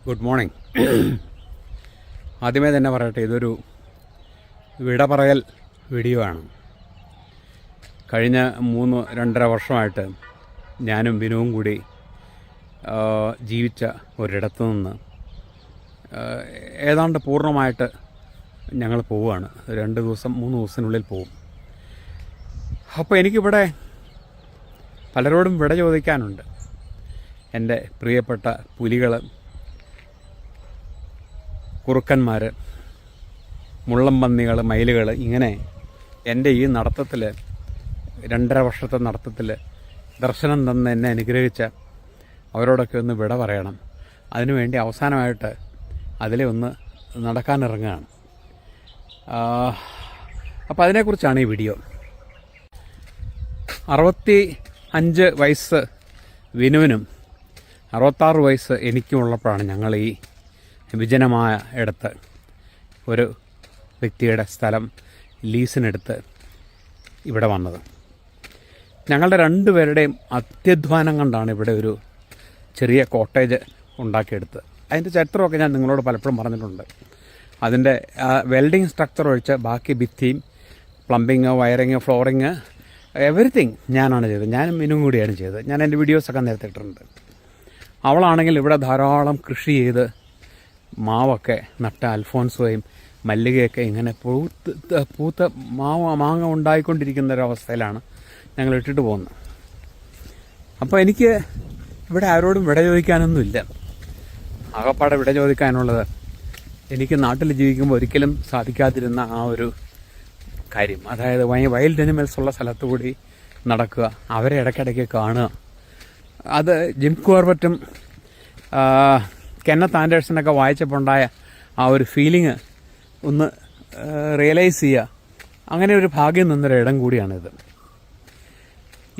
Good morning. ആദ്യമേ തന്നെ പറയട്ടെ, ഇതൊരു വിട പറയൽ വീഡിയോ ആണ്. കഴിഞ്ഞ 2.5 വർഷമായിട്ട് ഞാനും ബിനുവും കൂടി ജീവിച്ച ഒരിടത്തു നിന്ന് ഏതാണ്ട് പൂർണ്ണമായിട്ട് ഞങ്ങൾ പോവുകയാണ്. 2 ദിവസം 3 ദിവസത്തിനുള്ളിൽ പോവും. അപ്പോൾ എനിക്കിവിടെ പലരോടും വിട ചോദിക്കാനുണ്ട്. എൻ്റെ പ്രിയപ്പെട്ട പുലികൾ, കുറുക്കന്മാർ, മുള്ളംപന്നികൾ, മയിലുകൾ, ഇങ്ങനെ എൻ്റെ ഈ നടത്തത്തിൽ 2.5 വർഷത്തെ നടത്തത്തിൽ ദർശനം തന്ന് എന്നെ അനുഗ്രഹിച്ച അവരോടൊക്കെ ഒന്ന് വിട പറയണം. അതിനുവേണ്ടി അവസാനമായിട്ട് അതിലെ ഒന്ന് നടക്കാനിറങ്ങുകയാണ്. അപ്പോൾ അതിനെക്കുറിച്ചാണ് ഈ വീഡിയോ. 65 വയസ്സ് വിനുവിനും 66 വയസ്സ് എനിക്കും ഉള്ളപ്പോഴാണ് ഞങ്ങൾ ഈ വിജനമായ ഇടത്ത് ഒരു വ്യക്തിയുടെ സ്ഥലം ലീസിനെടുത്ത് ഇവിടെ വന്നത്. ഞങ്ങളുടെ 2 പേരുടെയും അത്യധ്വാനം കൊണ്ടാണ് ഇവിടെ ഒരു ചെറിയ കോട്ടേജ് ഉണ്ടാക്കിയെടുത്തത്. അതിൻ്റെ ചരിത്രമൊക്കെ ഞാൻ നിങ്ങളോട് പലപ്പോഴും പറഞ്ഞിട്ടുണ്ട്. അതിൻ്റെ വെൽഡിങ് സ്ട്രക്ചർ ഒഴിച്ച് ബാക്കി ഭിത്തിയും പ്ലംബിങ്, വയറിങ്, ഫ്ലോറിങ്, എവറിത്തിങ് ഞാനാണ് ചെയ്തത്. ഞാനും മിനും കൂടിയാണ് ചെയ്തത്. ഞാൻ എൻ്റെ വീഡിയോസൊക്കെ നേരത്തെ ഇട്ടിട്ടുണ്ട്. അവളാണെങ്കിൽ ഇവിടെ ധാരാളം കൃഷി ചെയ്ത് മാവൊക്കെ നട്ട അൽഫോൻസോയും മല്ലികയൊക്കെ ഇങ്ങനെ പൂത്ത മാങ്ങ ഉണ്ടായിക്കൊണ്ടിരിക്കുന്ന ഒരവസ്ഥയിലാണ് ഞങ്ങൾ ഇട്ടിട്ട് പോകുന്നത്. അപ്പോൾ എനിക്ക് ഇവിടെ ആരോടും വിട ചോദിക്കാനൊന്നുമില്ല. ആകപ്പാടെ വിട ചോദിക്കാനുള്ളത് എനിക്ക് നാട്ടിൽ ജീവിക്കുമ്പോൾ ഒരിക്കലും സാധിക്കാതിരുന്ന ആ ഒരു കാര്യം, അതായത് വൈൽഡ് അനിമൽസ് ഉള്ള സ്ഥലത്തു കൂടി നടക്കുക, അവരെ ഇടയ്ക്കിടയ്ക്ക് കാണുക. അത് ജിം കോർബറ്റും കെന്നത്ത് ആൻഡേഴ്സനൊക്കെ വായിച്ചപ്പോൾ ഉണ്ടായ ആ ഒരു ഫീലിംഗ് ഒന്ന് റിയലൈസ് ചെയ്യുക, അങ്ങനെ ഒരു ഭാഗ്യം നിന്നൊരു ഇടം കൂടിയാണിത്.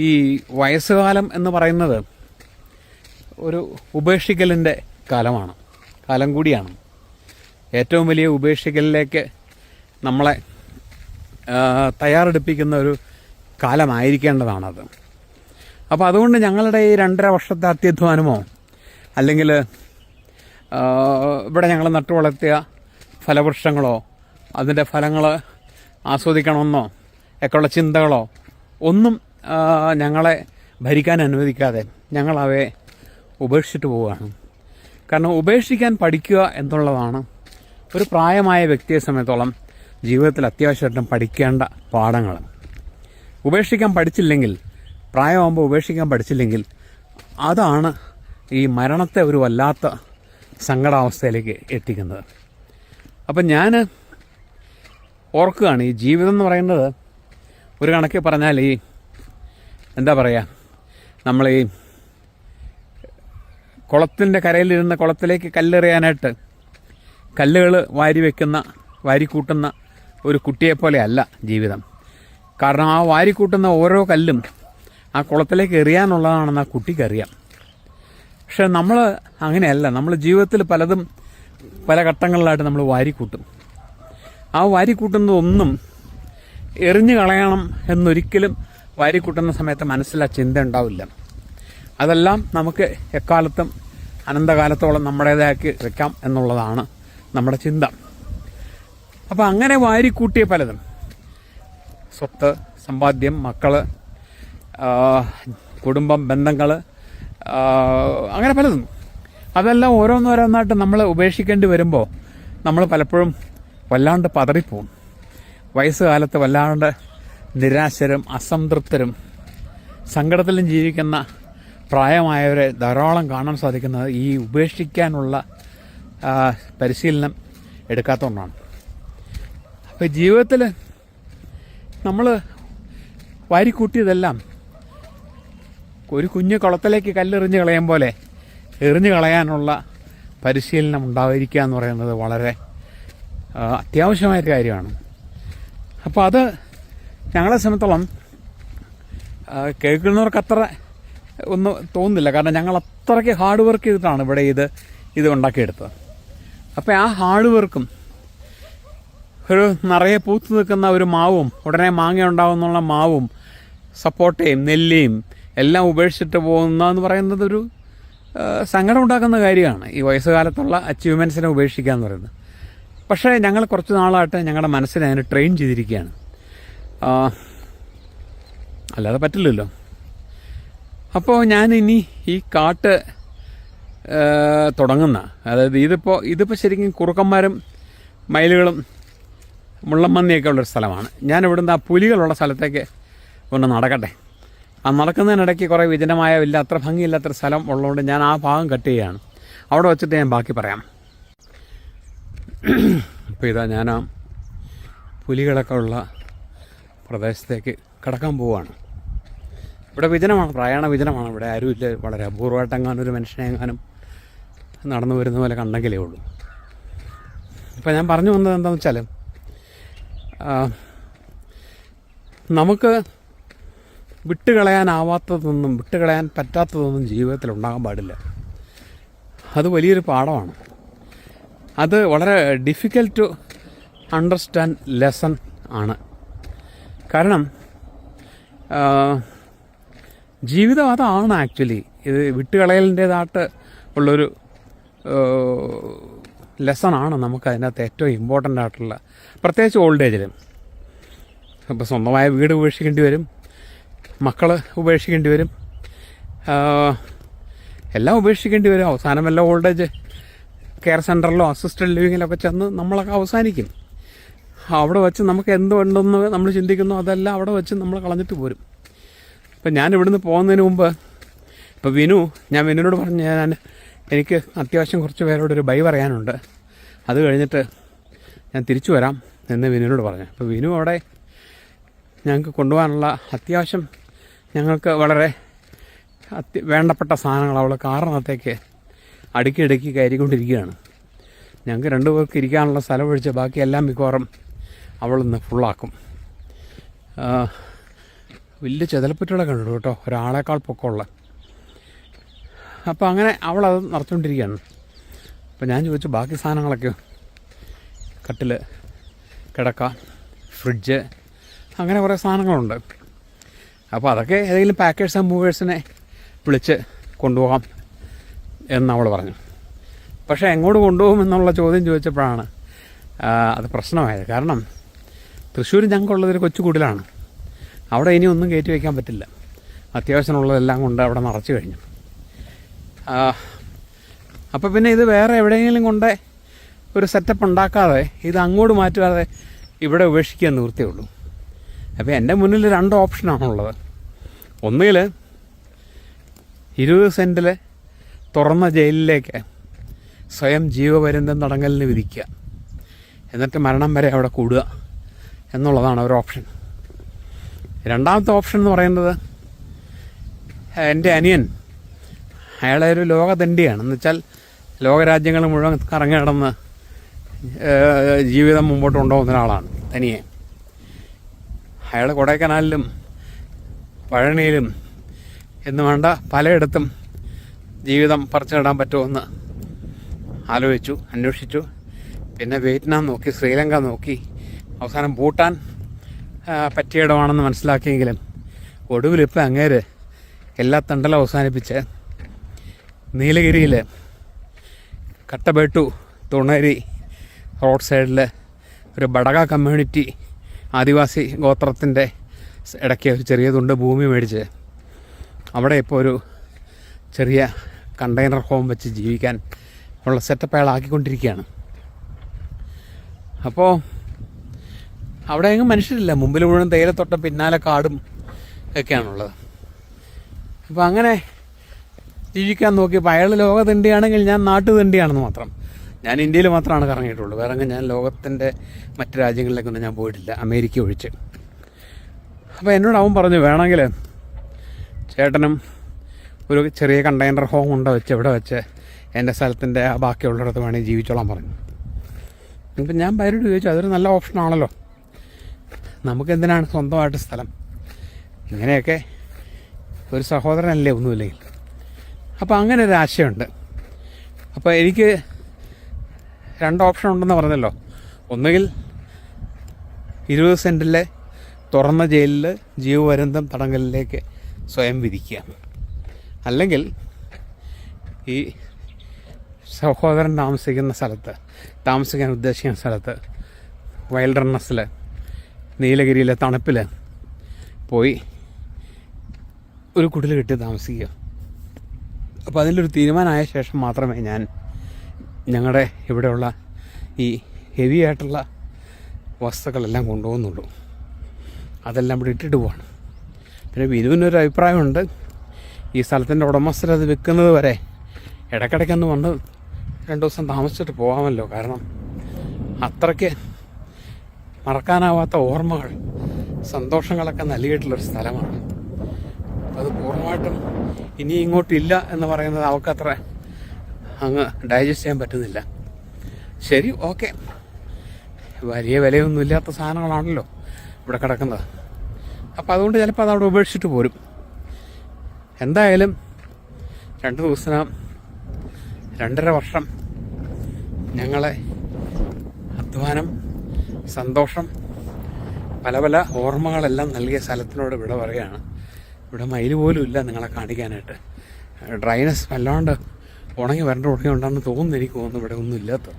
ഈ വയസ്സുകാലം എന്ന് പറയുന്നത് ഒരു ഉപേക്ഷിക്കലിൻ്റെ കാലം കൂടിയാണ്. ഏറ്റവും വലിയ ഉപേക്ഷിക്കലിലേക്ക് നമ്മളെ തയ്യാറെടുപ്പിക്കുന്ന ഒരു കാലമായിരിക്കേണ്ടതാണത്. അപ്പോൾ അതുകൊണ്ട് ഞങ്ങളുടെ ഈ 2.5 വർഷത്തെ അത്യധ്വാനമോ അല്ലെങ്കിൽ ഇവിടെ ഞങ്ങൾ നട്ടുവളർത്തിയ ഫലവൃക്ഷങ്ങളോ അതിൻ്റെ ഫലങ്ങൾ ആസ്വദിക്കണമെന്നോ ഒക്കെയുള്ള ചിന്തകളോ ഒന്നും ഞങ്ങളെ ഭരിക്കാൻ അനുവദിക്കാതെ ഞങ്ങൾ അവയെ ഉപേക്ഷിച്ചിട്ട് പോവുകയാണ്. കാരണം ഉപേക്ഷിക്കാൻ പഠിക്കുക എന്നുള്ളതാണ് ഒരു പ്രായമായ വ്യക്തിയെ സംബന്ധിച്ചോളം ജീവിതത്തിൽ അത്യാവശ്യമായിട്ടും പഠിക്കേണ്ട പാഠങ്ങൾ. ഉപേക്ഷിക്കാൻ പഠിച്ചില്ലെങ്കിൽ, പ്രായമാകുമ്പോൾ ഉപേക്ഷിക്കാൻ പഠിച്ചില്ലെങ്കിൽ അതാണ് ഈ മരണത്തെ ഒരു വല്ലാത്ത സങ്കടാവസ്ഥയിലേക്ക് എത്തിക്കുന്നത്. അപ്പം ഞാൻ ഓർക്കുകയാണ്, ഈ ജീവിതം എന്ന് പറയുന്നത് ഒരു കണക്കിൽ പറഞ്ഞാൽ ഈ എന്താ പറയുക, നമ്മൾ ഈ കുളത്തിൻ്റെ കരയിലിരുന്ന് കുളത്തിലേക്ക് കല്ലെറിയാനായിട്ട് കല്ലുകൾ വാരിക്കൂട്ടുന്ന ഒരു കുട്ടിയെപ്പോലെ അല്ല ജീവിതം. കാരണം ആ വാരിക്കൂട്ടുന്ന ഓരോ കല്ലും ആ കുളത്തിലേക്ക് എറിയാനുള്ളതാണെന്ന് ആ കുട്ടിക്കറിയാം. പക്ഷെ നമ്മൾ അങ്ങനെയല്ല. നമ്മൾ ജീവിതത്തിൽ പലതും പല ഘട്ടങ്ങളിലായിട്ട് നമ്മൾ വാരിക്കൂട്ടും. ആ വാരിക്കൂട്ടുന്നതൊന്നും എറിഞ്ഞു കളയണം എന്നൊരിക്കലും വാരിക്കൂട്ടുന്ന സമയത്ത് മനസ്സിൽ ആ ചിന്ത ഉണ്ടാവില്ല. അതെല്ലാം നമുക്ക് എക്കാലത്തും അനന്തകാലത്തോളം നമ്മുടേതാക്കി വെക്കാം എന്നുള്ളതാണ് നമ്മുടെ ചിന്ത. അപ്പോൾ അങ്ങനെ വാരിക്കൂട്ടിയ പലതും, സ്വത്ത്, സമ്പാദ്യം, മക്കൾ, കുടുംബം, ബന്ധങ്ങൾ, അങ്ങനെ പലതും, അതെല്ലാം ഓരോന്നോരോന്നായിട്ട് നമ്മൾ ഉപേക്ഷിക്കേണ്ടി വരുമ്പോൾ നമ്മൾ പലപ്പോഴും വല്ലാണ്ട് പതറിപ്പോവും. വയസ്സുകാലത്ത് വല്ലാണ്ട് നിരാശരും അസംതൃപ്തരും സങ്കടത്തിലും ജീവിക്കുന്ന പ്രായമായവരെ ധാരാളം കാണാൻ സാധിക്കുന്നത് ഈ ഉപേക്ഷിക്കാനുള്ള പരിശീലനം എടുക്കാത്തതുകൊണ്ടാണ്. അപ്പോൾ ജീവിതത്തിൽ നമ്മൾ വാരിക്കൂട്ടിയതെല്ലാം ഒരു കുഞ്ഞു കുളത്തിലേക്ക് കല്ലെറിഞ്ഞ് കളയും പോലെ എറിഞ്ഞു കളയാനുള്ള പരിശീലനം ഉണ്ടായിരിക്കുക എന്ന് പറയുന്നത് വളരെ അത്യാവശ്യമായൊരു കാര്യമാണ്. അപ്പോൾ അത് ഞങ്ങളെ സംബന്ധിച്ചോളം കേൾക്കുന്നവർക്ക് അത്ര ഒന്നും തോന്നുന്നില്ല. കാരണം ഞങ്ങൾ അത്രയ്ക്ക് ഹാർഡ് വർക്ക് ചെയ്തിട്ടാണ് ഇവിടെ ഇത് ഉണ്ടാക്കിയെടുത്തത്. അപ്പോൾ ആ ഹാർഡ് വർക്കും ഒരു നിറയെ പൂത്തു നിൽക്കുന്ന ഒരു മാവും ഉടനെ മാങ്ങ ഉണ്ടാവുന്നുള്ള മാവും സപ്പോട്ടയും നെല്ലിയും എല്ലാം ഉപേക്ഷിച്ചിട്ട് പോകുന്നതെന്ന് പറയുന്നത് ഒരു സങ്കടം ഉണ്ടാക്കുന്ന കാര്യമാണ് ഈ വയസ്സുകാലത്തുള്ള അച്ചീവ്മെൻറ്റ്സിനെ ഉപേക്ഷിക്കുക എന്ന് പറയുന്നത്. പക്ഷേ ഞങ്ങൾ കുറച്ച് നാളായിട്ട് ഞങ്ങളുടെ മനസ്സിനെ അതിന് ട്രെയിൻ ചെയ്തിരിക്കുകയാണ്. അല്ലാതെ പറ്റില്ലല്ലോ. അപ്പോൾ ഞാനിനി ഈ കാട്ട് തുടങ്ങുന്ന, അതായത് ഇതിപ്പോൾ ശരിക്കും കുറുക്കന്മാരും മയിലുകളും മുള്ളമ്മന്നിയൊക്കെ ഉള്ളൊരു സ്ഥലമാണ്. ഞാൻ ഇവിടുന്ന് ആ പുലികളുള്ള സ്ഥലത്തേക്ക് ഒന്ന് നടക്കട്ടെ. ആ നടക്കുന്നതിനിടയ്ക്ക് കുറേ വിജനമായ വലിയ അത്ര ഭംഗിയില്ലാത്തൊരു സ്ഥലം ഉള്ളതുകൊണ്ട് ഞാൻ ആ ഭാഗം കട്ട് ചെയ്യുകയാണ്. അവിടെ വച്ചിട്ട് ഞാൻ ബാക്കി പറയാം. ഇപ്പോൾ ഇതാ ഞാൻ ആ പുലികളൊക്കെ ഉള്ള പ്രദേശത്തേക്ക് കടക്കാൻ പോവുകയാണ്. ഇവിടെ വിജനമാണ്, പ്രയാണ വിജനമാണ്. ഇവിടെ ആരുമില്ല. വളരെ അപൂർവമായിട്ടെങ്ങാനും ഒരു മനുഷ്യനെങ്ങാനും നടന്നു വരുന്ന പോലെ കണ്ടെങ്കിലേ ഉള്ളൂ. ഇപ്പോൾ ഞാൻ പറഞ്ഞു വന്നത് എന്താണെന്ന് വെച്ചാൽ, നമുക്ക് വിട്ടുകളയാനാവാത്തതൊന്നും വിട്ടുകളയാൻ പറ്റാത്തതൊന്നും ജീവിതത്തിൽ ഉണ്ടാകാൻ പാടില്ല. അത് വലിയൊരു പാഠമാണ്. അത് വളരെ ഡിഫിക്കൽട്ട് ടു അണ്ടർസ്റ്റാൻഡ് ലെസൺ ആണ്. കാരണം ജീവിതം അതാണ് ആക്ച്വലി. ഇത് വിട്ടുകളയലിൻ്റേതായിട്ട് ഉള്ളൊരു ലെസണാണ് നമുക്ക് അതിനകത്ത് ഏറ്റവും ഇമ്പോർട്ടൻ്റ് ആയിട്ടുള്ള, പ്രത്യേകിച്ച് ഓൾഡ് ഏജിൽ. ഇപ്പോൾ സ്വന്തമായ വീട് ഉപേക്ഷിക്കേണ്ടി വരും, മക്കൾ ഉപേക്ഷിക്കേണ്ടി വരും, എല്ലാം ഉപേക്ഷിക്കേണ്ടി വരും. അവസാനം വല്ല ഓൾഡ് ഏജ് കെയർ സെൻ്ററിലോ അസിസ്റ്റഡ് ലിവിങ്ങിലൊക്കെ ചെന്ന് നമ്മളൊക്കെ അവസാനിക്കും. അവിടെ വെച്ച് നമുക്ക് എന്തുണ്ടെന്ന് നമ്മൾ ചിന്തിക്കുന്നു അതെല്ലാം അവിടെ വെച്ച് നമ്മൾ കളഞ്ഞിട്ട് പോരും. ഇപ്പം ഞാൻ ഇവിടുന്ന് പോകുന്നതിന് മുമ്പ് ഇപ്പോൾ ഞാൻ വിനുവിനോട് പറഞ്ഞു, എനിക്ക് അത്യാവശ്യം കുറച്ച് പേരോടൊരു ബൈ പറയാനുണ്ട്, അത് കഴിഞ്ഞിട്ട് ഞാൻ തിരിച്ചു വരാം എന്ന് വിനുവിനോട് പറഞ്ഞു. അപ്പോൾ വിനു അവിടെ ഞങ്ങൾക്ക് കൊണ്ടുപോകാനുള്ള അത്യാവശ്യം ഞങ്ങൾക്ക് വളരെ വേണ്ടപ്പെട്ട സാധനങ്ങൾ അവൾ കാറിനകത്തേക്ക് അടുക്കി കയറിക്കൊണ്ടിരിക്കുകയാണ്. ഞങ്ങൾക്ക് രണ്ടുപേർക്ക് ഇരിക്കാനുള്ള സ്ഥലം ഒഴിച്ച് ബാക്കിയെല്ലാം മിക്കവാറും അവളൊന്ന് ഫുള്ളാക്കും. വലിയ ചെതലപ്പറ്റുകളൊക്കെ ഉണ്ട് കേട്ടോ, ഒരാളേക്കാൾ പൊക്കമുള്ള. അപ്പോൾ അങ്ങനെ അവളത് നിറച്ചുകൊണ്ടിരിക്കുകയാണ്. അപ്പോൾ ഞാൻ ചോദിച്ചു ബാക്കി സാധനങ്ങളൊക്കെ, കട്ടിൽ, കിടക്ക, ഫ്രിഡ്ജ്, അങ്ങനെ കുറേ സാധനങ്ങളുണ്ട്. അപ്പോൾ അതൊക്കെ ഏതെങ്കിലും പാക്കേഴ്സ് ആൻഡ് മൂവേഴ്സിനെ വിളിച്ച് കൊണ്ടുപോകാം എന്നവൾ പറഞ്ഞു. പക്ഷേ എങ്ങോട്ട് കൊണ്ടുപോകുമെന്നുള്ള ചോദ്യം ചോദിച്ചപ്പോഴാണ് അത് പ്രശ്നമായത്. കാരണം തൃശ്ശൂർ ഞങ്ങൾക്കുള്ളതൊരു കൊച്ചുകൂടിലാണ്. അവിടെ ഇനി ഒന്നും കയറ്റി വയ്ക്കാൻ പറ്റില്ല. അത്യാവശ്യമുള്ളതെല്ലാം കൊണ്ട് അവിടെ നിറച്ച് കഴിഞ്ഞു. അപ്പോൾ പിന്നെ ഇത് വേറെ എവിടെയെങ്കിലും കൊണ്ട് ഒരു സെറ്റപ്പ് ഉണ്ടാക്കാതെ ഇത് അങ്ങോട്ട് മാറ്റാതെ ഇവിടെ ഉപേക്ഷിക്കാൻ നിവൃത്തിയുള്ളൂ. അപ്പോൾ എൻ്റെ മുന്നിൽ 2 ഓപ്ഷനാണുള്ളത്. ഒന്നുകിൽ 20 സെൻറ്റിൽ തുറന്ന ജയിലിലേക്ക് സ്വയം ജീവപര്യന്തം തടങ്കലിന് വിധിക്കുക, എന്നിട്ട് മരണം വരെ അവിടെ കൂടുക എന്നുള്ളതാണ് ഒരു ഓപ്ഷൻ. രണ്ടാമത്തെ ഓപ്ഷൻ എന്ന് പറയുന്നത്, എൻ്റെ അനിയൻ, അയാളെ ഒരു ലോകദണ്ഡിയാണ്. എന്ന് വെച്ചാൽ ലോകരാജ്യങ്ങൾ മുഴുവൻ കറങ്ങി നടന്ന് ജീവിതം മുമ്പോട്ട് കൊണ്ടുപോകുന്ന ഒരാളാണ് തനിയെ. അയാൾ കൊടൈക്കനാലിലും പഴനിയിലും എന്ന് വേണ്ട പലയിടത്തും ജീവിതം പറിച്ചിടാൻ പറ്റുമെന്ന് അന്വേഷിച്ചു. പിന്നെ വിയറ്റ്നാം നോക്കി, ശ്രീലങ്ക നോക്കി, അവസാനം ഭൂട്ടാൻ പറ്റിയിടമാണെന്ന് മനസ്സിലാക്കിയെങ്കിലും ഒടുവിലിപ്പോൾ അങ്ങേര് എല്ലാ തണ്ടലും അവസാനിപ്പിച്ച് നീലഗിരിയിൽ കട്ടബേട്ടു തുണരി റോഡ് സൈഡിൽ ഒരു ബടക കമ്മ്യൂണിറ്റി ആദിവാസി ഗോത്രത്തിൻ്റെ ഇടയ്ക്ക് ഒരു ചെറിയ തുണ്ട് ഭൂമി മേടിച്ച് അവിടെ ഇപ്പോൾ ഒരു ചെറിയ കണ്ടെയ്നർ ഹോം വെച്ച് ജീവിക്കാൻ ഉള്ള സെറ്റപ്പ് അയാൾ ആക്കിക്കൊണ്ടിരിക്കുകയാണ്. അപ്പോൾ അവിടെ എങ്ങും മനുഷ്യരില്ല, മുമ്പിൽ മുഴുവൻ തേയിലത്തോട്ടം, പിന്നാലെ കാടും ഒക്കെയാണുള്ളത്. അപ്പോൾ അങ്ങനെ ജീവിക്കാൻ നോക്കിയപ്പോൾ അയാൾ ലോകതണ്ടിയാണെങ്കിൽ ഞാൻ നാട്ടുതണ്ടിയാണെന്ന് മാത്രം. ഞാൻ ഇന്ത്യയിൽ മാത്രമാണ് കറങ്ങിയിട്ടുള്ളൂ, വേറെ ഞാൻ ലോകത്തിൻ്റെ മറ്റ് രാജ്യങ്ങളിലേക്കൊന്നും ഞാൻ പോയിട്ടില്ല, അമേരിക്ക ഒഴിച്ച്. അപ്പോൾ എന്നോട് അവൻ പറഞ്ഞു, വേണമെങ്കിൽ ചേട്ടനും ഒരു ചെറിയ കണ്ടെയ്നർ ഹോം ഇവിടെ വെച്ച് എൻ്റെ സ്ഥലത്തിൻ്റെ ബാക്കിയുള്ളിടത്ത് വേണമെങ്കിൽ ജീവിച്ചോളാൻ പറഞ്ഞു. ഇപ്പം ഞാൻ ഭാര്യയോട് ചോദിച്ചു, അതൊരു നല്ല ഓപ്ഷനാണല്ലോ, നമുക്കെന്തിനാണ് സ്വന്തമായിട്ട് സ്ഥലം, ഇങ്ങനെയൊക്കെ ഒരു സഹോദരനല്ലേ ഒന്നുമില്ലെങ്കിൽ. അപ്പോൾ അങ്ങനെ ഒരു ആശയമുണ്ട്. അപ്പോൾ എനിക്ക് 2 ഓപ്ഷൻ ഉണ്ടെന്ന് പറഞ്ഞല്ലോ. ഒന്നുകിൽ 20 സെൻറ്റിലെ തുറന്ന ജയിലിൽ ജീവപര്യന്തം തടങ്കലിലേക്ക് സ്വയം വിധിക്കുക, അല്ലെങ്കിൽ ഈ സഹോദരൻ താമസിക്കാൻ ഉദ്ദേശിക്കുന്ന സ്ഥലത്ത് വൈൽഡർനെസ്സിൽ നീലഗിരിയിലെ തണുപ്പിൽ പോയി ഒരു കുടിൽ കെട്ടി താമസിക്കുക. അപ്പോൾ അതിലൊരു തീരുമാനമായ ശേഷം മാത്രമേ ഞാൻ ഞങ്ങളുടെ ഇവിടെയുള്ള ഈ ഹെവി ആയിട്ടുള്ള വസ്തുക്കളെല്ലാം കൊണ്ടുപോകുന്നുള്ളൂ. അതെല്ലാം ഇവിടെ ഇട്ടിട്ട് പോവാണ്. പിന്നെ വിനുവിനൊരു അഭിപ്രായമുണ്ട്, ഈ സ്ഥലത്തിൻ്റെ ഉടമസ്ഥർ അത് വെക്കുന്നത് വരെ ഇടയ്ക്കിടയ്ക്കൊന്ന് വന്ന് 2 ദിവസം താമസിച്ചിട്ട് പോകാമല്ലോ. കാരണം അത്രയ്ക്ക് മറക്കാനാവാത്ത ഓർമ്മകൾ, സന്തോഷങ്ങളൊക്കെ നൽകിയിട്ടുള്ളൊരു സ്ഥലമാണ്. അത് പൂർണ്ണമായിട്ടും ഇനി ഇങ്ങോട്ടില്ല എന്ന് പറയുന്നത് അവൾക്കത്ര അങ്ങ് ഡൈജസ്റ്റ് ചെയ്യാൻ പറ്റുന്നില്ല. ശരി, ഓക്കെ, വലിയ വിലയൊന്നും ഇല്ലാത്ത സാധനങ്ങളാണല്ലോ ഇവിടെ കിടക്കുന്നത്. അപ്പോൾ അതുകൊണ്ട് ചിലപ്പോൾ അതവിടെ ഉപേക്ഷിച്ചിട്ട് പോരും. എന്തായാലും 2 ദിവസം 2.5 വർഷം ഞങ്ങളെ അധ്വാനം, സന്തോഷം, പല പല ഓർമ്മകളെല്ലാം നൽകിയ സ്ഥലത്തിനോട് വിട പറയുകയാണ്. ഇവിടെ മയിൽ പോലും ഇല്ല നിങ്ങളെ കാണിക്കാനായിട്ട്. ഡ്രൈനസ് വല്ലാണ്ട് ഉണങ്ങി ഉണ്ടെന്ന് തോന്നുന്നു. എനിക്ക് തോന്നുന്നു ഇവിടെ ഒന്നും ഇല്ലാത്തത്.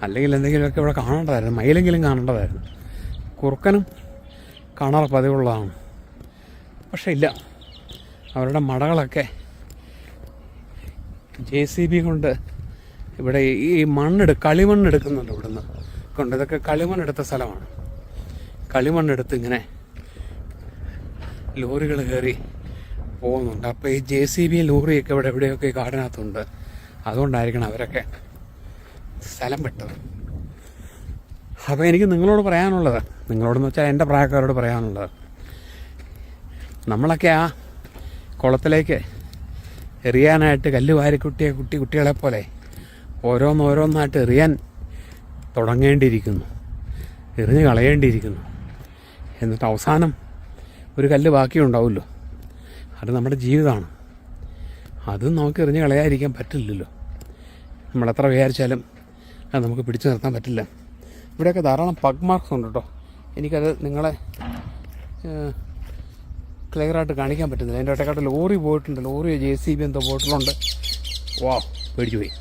അല്ലെങ്കിൽ എന്തെങ്കിലുമൊക്കെ ഇവിടെ കാണേണ്ടതായിരുന്നു, മയിലെങ്കിലും കാണേണ്ടതായിരുന്നു. കുറുക്കനും കാണാറ് പതിവുള്ളതാണ്, പക്ഷെ ഇല്ല. അവരുടെ മടകളൊക്കെ JCB കൊണ്ട് ഇവിടെ ഈ കളിമണ്ണെടുക്കുന്നുണ്ട് ഇവിടുന്ന് കൊണ്ട്. ഇതൊക്കെ കളിമണ്ണെടുത്ത സ്ഥലമാണ്. കളിമണ്ണെടുത്ത് ഇങ്ങനെ ലോറികൾ കയറി പോകുന്നുണ്ട്. അപ്പോൾ ഈ JCB ലോറിയൊക്കെ ഇവിടെ എവിടെയൊക്കെ കാടിനകത്തുണ്ട്. അതുകൊണ്ടായിരിക്കണം അവരൊക്കെ സ്ഥലം വിട്ടത്. അപ്പോൾ എനിക്ക് നിങ്ങളോട് പറയാനുള്ളത്, നിങ്ങളോടെന്ന് വെച്ചാൽ എൻ്റെ പ്രായക്കാരോട് പറയാനുള്ളത്, നമ്മളൊക്കെ ആ കുളത്തിലേക്ക് എറിയാനായിട്ട് കല്ല് വാരിക്കുട്ടിയെ കുട്ടികളെപ്പോലെ ഓരോന്നോരോന്നായിട്ട് എറിയാൻ തുടങ്ങേണ്ടിയിരിക്കുന്നു, എറിഞ്ഞ് കളയേണ്ടിയിരിക്കുന്നു. എന്നിട്ട് അവസാനം ഒരു കല്ല് ബാക്കിയുണ്ടാവുമല്ലോ, അത് നമ്മുടെ ജീവിതമാണ്. അതും നമുക്ക് എറിഞ്ഞ് കളയാതിരിക്കാൻ പറ്റില്ലല്ലോ. നമ്മളെത്ര വിചാരിച്ചാലും അത് നമുക്ക് പിടിച്ചു നിർത്താൻ പറ്റില്ല. ഇവിടെയൊക്കെ ധാരാളം പഗ് മാർക്സ് ഉണ്ട് കേട്ടോ. എനിക്കത് നിങ്ങളെ ക്ലിയറായിട്ട് കാണിക്കാൻ പറ്റുന്നില്ല. അതിൻ്റെ ഇടയ്ക്കാട്ട് ലോറി പോയിട്ടുണ്ട്, ലോറി JCB എന്തോ പോയിട്ടുള്ളത്. വാ, പേടിച്ചു പോയി.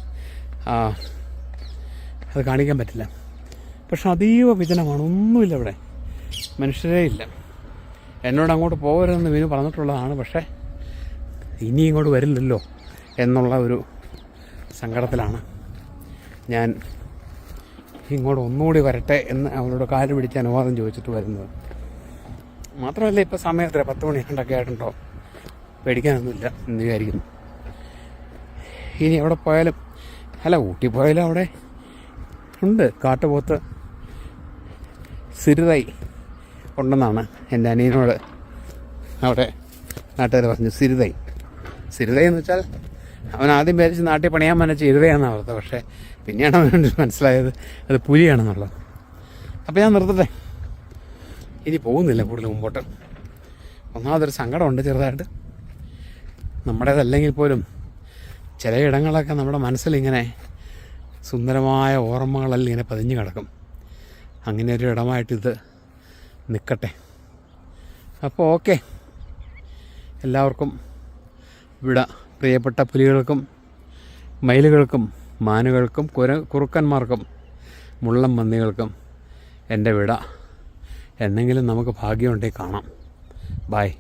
അത് കാണിക്കാൻ പറ്റില്ല. പക്ഷെ അതീവ വിജനമാണ്, ഒന്നുമില്ല ഇവിടെ, മനുഷ്യരേ ഇല്ല. എന്നോട് അങ്ങോട്ട് പോകരുതെന്ന് വിനു പറഞ്ഞിട്ടുള്ളതാണ്. പക്ഷേ ഇനി ഇങ്ങോട്ട് വരില്ലല്ലോ എന്നുള്ള ഒരു സങ്കടത്തിലാണ് ഞാൻ ഇങ്ങോട്ട് ഒന്നുകൂടി വരട്ടെ എന്ന് അവളോട് കാല് പിടിച്ച് അനുവാദം ചോദിച്ചിട്ട് വരുന്നത്. മാത്രമല്ല, ഇപ്പോൾ സമയം എത്ര, 10 മണി കണ്ടൊക്കെ ആയിട്ടുണ്ടോ, പേടിക്കാനൊന്നുമില്ല എന്ന് വിചാരിക്കുന്നു. ഇനി എവിടെ പോയാലും, അല്ല ഊട്ടി പോയാലും അവിടെ ഉണ്ട് കാട്ടുപോത്ത് സിരുതൈ ഉണ്ടെന്നാണ് എൻ്റെ അനിയനോട് അവിടെ നാട്ടുകാർ പറഞ്ഞു. സിരുതൈ എന്ന് വെച്ചാൽ അവൻ ആദ്യം വിചാരിച്ച് നാട്ടിൽ പണിയാൻ മനച്ച് ഇരുതയാണെന്നാണ് പറഞ്ഞത്. പക്ഷേ പിന്നെയാണ് അവൻ മനസ്സിലായത് അത് പുലിയാണെന്നുള്ളത്. അപ്പോൾ ഞാൻ നിർത്തട്ടെ, ഇനി പോകുന്നില്ല കൂടുതൽ മുമ്പോട്ട്. ഒന്നാമതൊരു സങ്കടമുണ്ട് ചെറുതായിട്ട്. നമ്മുടേതല്ലെങ്കിൽ പോലും ചില ഇടങ്ങളൊക്കെ നമ്മുടെ മനസ്സിലിങ്ങനെ സുന്ദരമായ ഓർമ്മകളെല്ലാം ഇങ്ങനെ പതിഞ്ഞു കിടക്കും. അങ്ങനെ ഒരു ഇടമായിട്ടിത് നിൽക്കട്ടെ. അപ്പോൾ ഓക്കെ, എല്ലാവർക്കും ഇവിടെ പ്രിയപ്പെട്ട പുലികൾക്കും മയിലുകൾക്കും മാനുകൾക്കും കുറുക്കന്മാർക്കും മുള്ളം പന്നികൾക്കും എൻ്റെ വിട. എന്നെങ്കിലും നമുക്ക് ഭാഗ്യമുണ്ടെങ്കിൽ കാണാം. ബായ്.